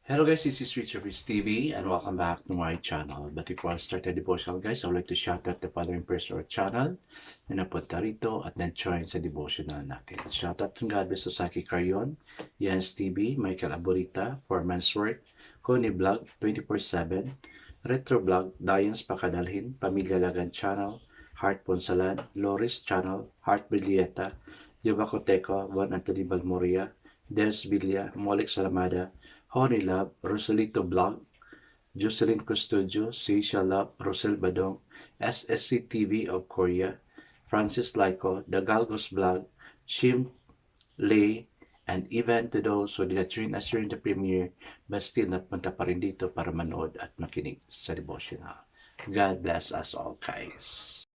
Hello guys, this is Richard Rich TV and welcome back to my channel. But before I start the devotional guys, I would like to shout out the following person or channel na napunta rito at na-join sa devotional natin. Shout out to God bless Saki Carion, Jens TV, Michael Aborita, Foreman's Work, Connie Vlog 24/7, Retro Vlog, Diane's Pakadalhin, Pamilya Lagan Channel, Heart Ponsalan, Loris Channel, Heart Bilieta, Yubacoteco, Juan Anthony Balmoria, Des Villa, Molik Salamada, Honey Love, Rosalito Blog, Jocelyn Custodio, Seisha Love, Rosel Badong, SSC TV of Korea, Francis Laiko, The Galgos Blog, Shim Lei, and even to those who did not join us during the premiere but still napunta pa rin dito para manood at makinig sa devotional. God bless us all, guys.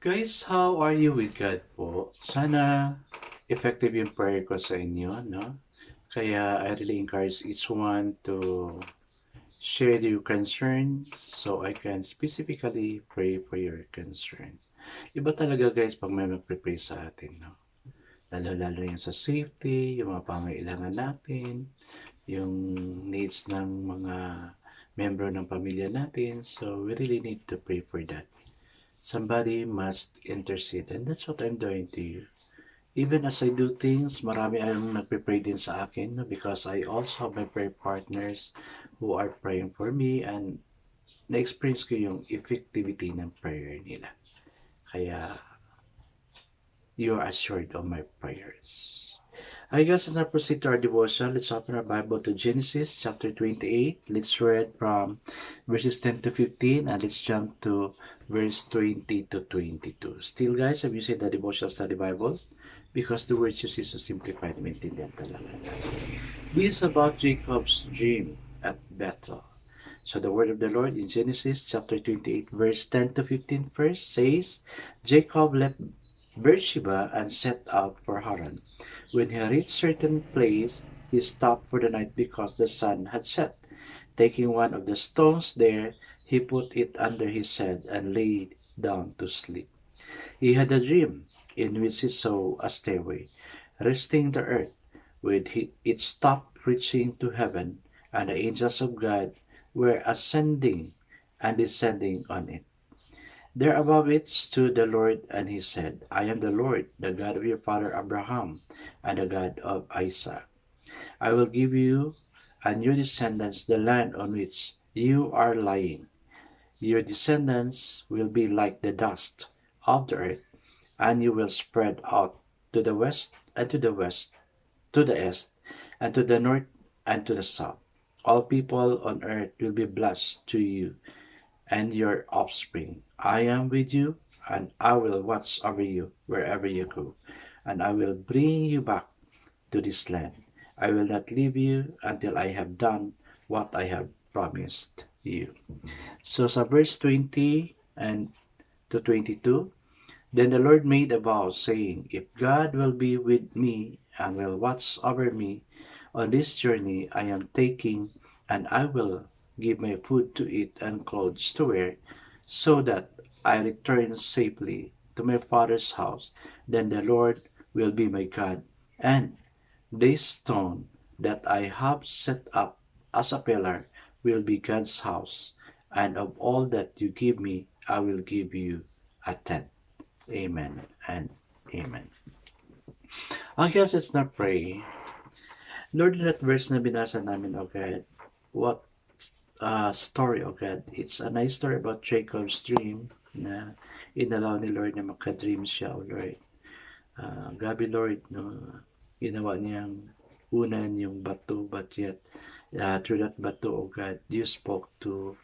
Guys, how are you with God po? Sana effective yung prayer ko sa inyo, no? Kaya I really encourage each one to share your concern so I can specifically pray for your concern. Iba talaga guys pag may mag-pray sa atin, no? Lalo-lalo yung sa safety, yung mga pangailangan natin, yung needs ng mga member ng pamilya natin. So we really need to pray for that. Somebody must intercede, and that's what I'm doing to you. Even as I do things, marami ang nagpe-pray din sa akin, no? Because I also have my prayer partners who are praying for me, and na-experience ko yung effectivity ng prayer nila. Kaya, you are assured of my prayers. I guess as I proceed to our devotion, let's open our Bible to Genesis chapter 28. Let's read from verses 10 to 15 and let's jump to verse 20 to 22. Still guys, have you said the devotional study Bible? Because the words you see so simplified, maintindihan talaga. This is about Jacob's dream at Bethel. So the word of the Lord in Genesis chapter 28 verse 10 to 15 first says, Jacob left Beersheba and set out for Haran. When he reached certain place, he stopped for the night because the sun had set. Taking one of the stones there, he put it under his head and lay down to sleep. He had a dream in which he saw a stairway resting the earth, with its top reaching to heaven, and the angels of God were ascending and descending on it. There above it stood the Lord, and he said, I am the Lord, the God of your father Abraham, and the God of Isaac. I will give you and your descendants the land on which you are lying. Your descendants will be like the dust of the earth, and you will spread out to the west and to the west, to the east, and to the north and to the south. All people on earth will be blessed to you and your offspring. I am with you, and I will watch over you wherever you go, and I will bring you back to this land. I will not leave you until I have done what I have promised you. So sa verse 20 and to 22, then the Lord made a vow, saying, If God will be with me and will watch over me on this journey I am taking, and I will give my food to eat and clothes to wear, so that I return safely to my father's house, then the Lord will be my God, and this stone that I have set up as a pillar will be God's house, and of all that you give me, I will give you a tenth. Amen and amen. I guess let's not pray. Lord, in that verse na binasa namin, O God, what story, O God. It's a nice story about Jacob's dream na inalaw ni Lord na makadream siya, O Lord. Grabe, Lord, no? Ginawa niyang unan yung bato, but yet through that bato, O God, you spoke to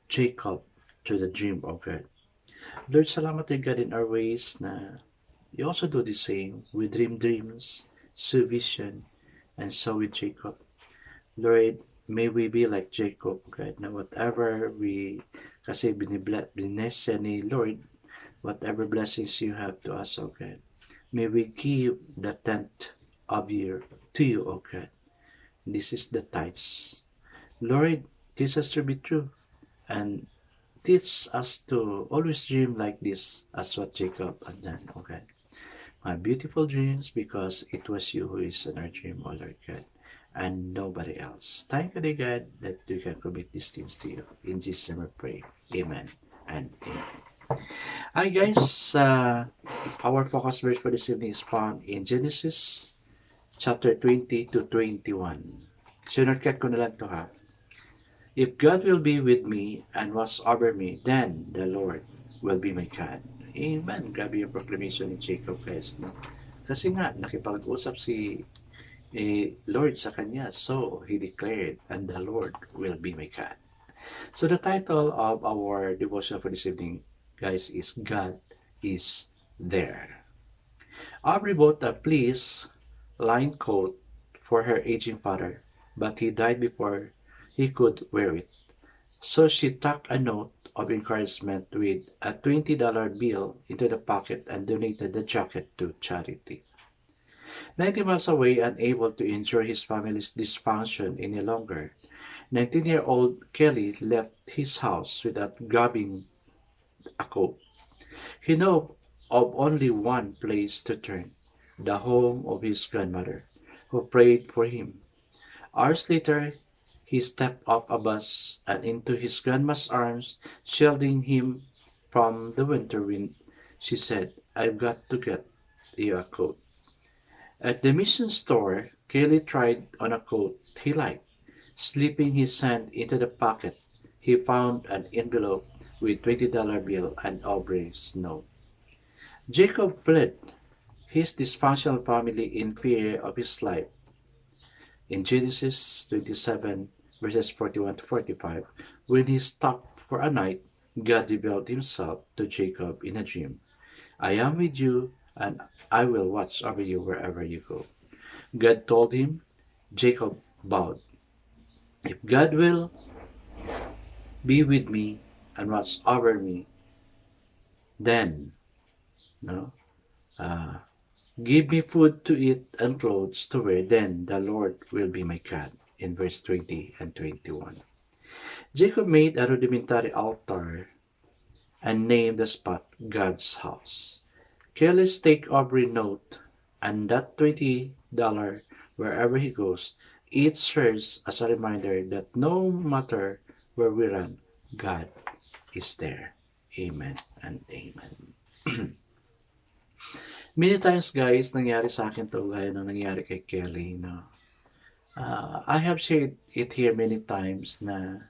Jacob through the dream, O God. Lord, salamat to God in our ways na you also do the same. We dream dreams, see vision, and so with Jacob. Lord, may we be like Jacob, God, na whatever we, kasi biness siya ni Lord, whatever blessings you have to us, O God, may we give the tenth of you to you, O God. This is the tithes. Lord, teach us to be true and teach us to always dream like this as what Jacob had done, O God. My beautiful dreams because it was you who is in our dream, O Lord God, and nobody else. Thank you, dear God, that we can commit these things to you. In Jesus' name we pray. Amen and amen. Hi guys, our focus verse for this evening is found in Genesis chapter 20 to 21. Sinurkat ko na lang to ha. If God will be with me and watch over me, then the Lord will be my God. Amen. Grabe yung proclamation ni Jacob, guys. No? Kasi nga, nakipag-usap si Lord sa kanya. So, he declared, and the Lord will be my God. So, the title of our devotion for this evening, guys, is God is there. Aubrey bought a fleece-lined coat for her aging father, but he died before he could wear it. So she tucked a note of encouragement with a $20 bill into the pocket and donated the jacket to charity. 90 miles away, unable to endure his family's dysfunction any longer, 19-year-old Kelly left his house without grabbing a coat. He knew of only one place to turn, the home of his grandmother, who prayed for him. Hours later, he stepped off a bus and into his grandma's arms, shielding him from the winter wind. She said, "I've got to get you a coat." At the mission store, Kelly tried on a coat he liked. Slipping his hand into the pocket, he found an envelope with $20 bill and Aubrey's note. Jacob fled his dysfunctional family in fear of his life. In Genesis 27, verses 41 to 45, when he stopped for a night, God revealed himself to Jacob in a dream. "I am with you, and I will watch over you wherever you go." God told him. Jacob bowed. "If God will be with me and watch over me, then, no, uh, give me food to eat and clothes to wear, then the Lord will be my God." In verse 20 and 21. Jacob made a rudimentary altar and named the spot God's house. Kelly's take Aubrey note and that $20 wherever he goes, it serves as a reminder that no matter where we run, God is there. Amen and amen. Many times guys, nangyari sa akin to gaya ng nangyari kay Kelly, no? I have said it here many times na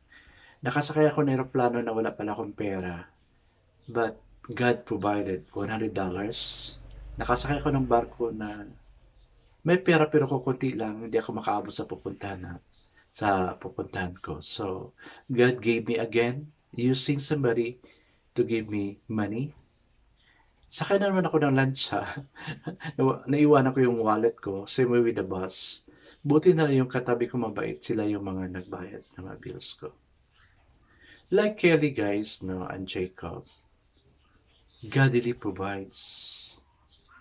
nakasakay ako ng aeroplano na wala pala akong pera, but God provided $100. Nakasakay ako ng barko na may pera pero kukunti lang, hindi ako makaabot sa pupuntahan ko. So, God gave me again, using somebody to give me money. Sakay na naman ako ng lancha. Naiwanan ko yung wallet ko, same way with the bus. Buti na lang yung katabi ko mabait, sila yung mga nagbayad ng mga bills ko. Like Kelly guys, no, and Jacob, God really provides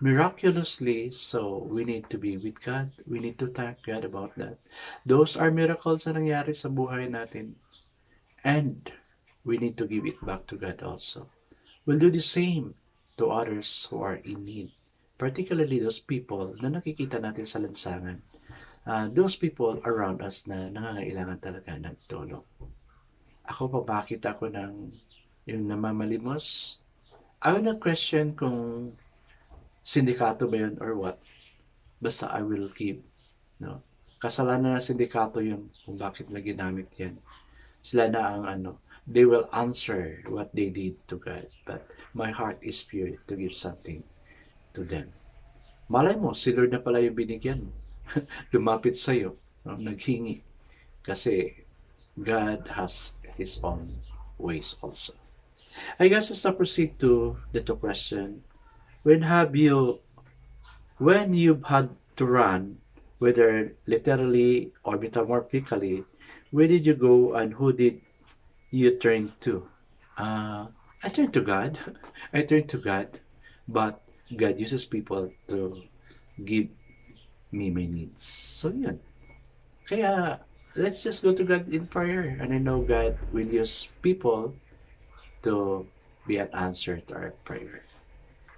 miraculously, so we need to be with God. We need to thank God about that. Those are miracles na nangyari sa buhay natin. And we need to give it back to God also. We'll do the same to others who are in need. Particularly those people na nakikita natin sa lansangan. Those people around us na nangangailangan talaga ng tulong. Ako pa, bakit ako ng yung namamalimos? I will not question kung sindikato ba yun or what. Basta I will give. No? Kasalanan ng sindikato yun kung bakit na ginamit yan. Sila na ang they will answer what they did to God. But my heart is pure to give something to them. Malay mo, si Lord na pala yung binigyan mo. Lumapit sa'yo, no? Naghingi. Kasi God has His own ways also. I guess let's now proceed to the two question. When you've had to run whether literally or metamorphically, where did you go and who did you turn to? I turn to God. I turn to God, but God uses people to give me my needs. So yun. Kaya, let's just go to God in prayer. And I know God will use people to be an answer to our prayer.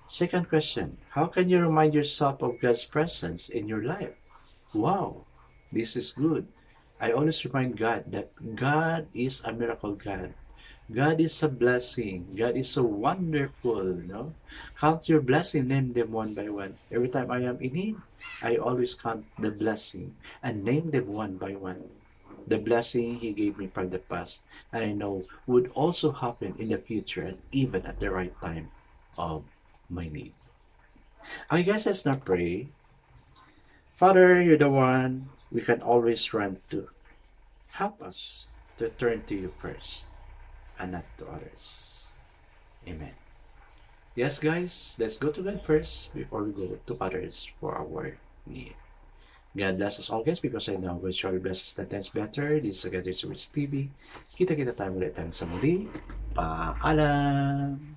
Second question, how can you remind yourself of God's presence in your life? Wow, this is good. I always remind God that God is a miracle God. God is a blessing. God is so wonderful, no? Count your blessing, name them one by one. Every time I am in need, I always count the blessing and name them one by one. The blessing He gave me from the past, and I know would also happen in the future and even at the right time of my need. I guess let's not pray. Father, you're the one we can always run to. Help us to turn to you first and not to others. Amen. Yes, guys, let's go to God first before we go to others for our need. God bless us all, guys, because I know God surely blesses the tens better. This is Together with TV. Kita-kita tayo ulit tayo sa muli. Paalam!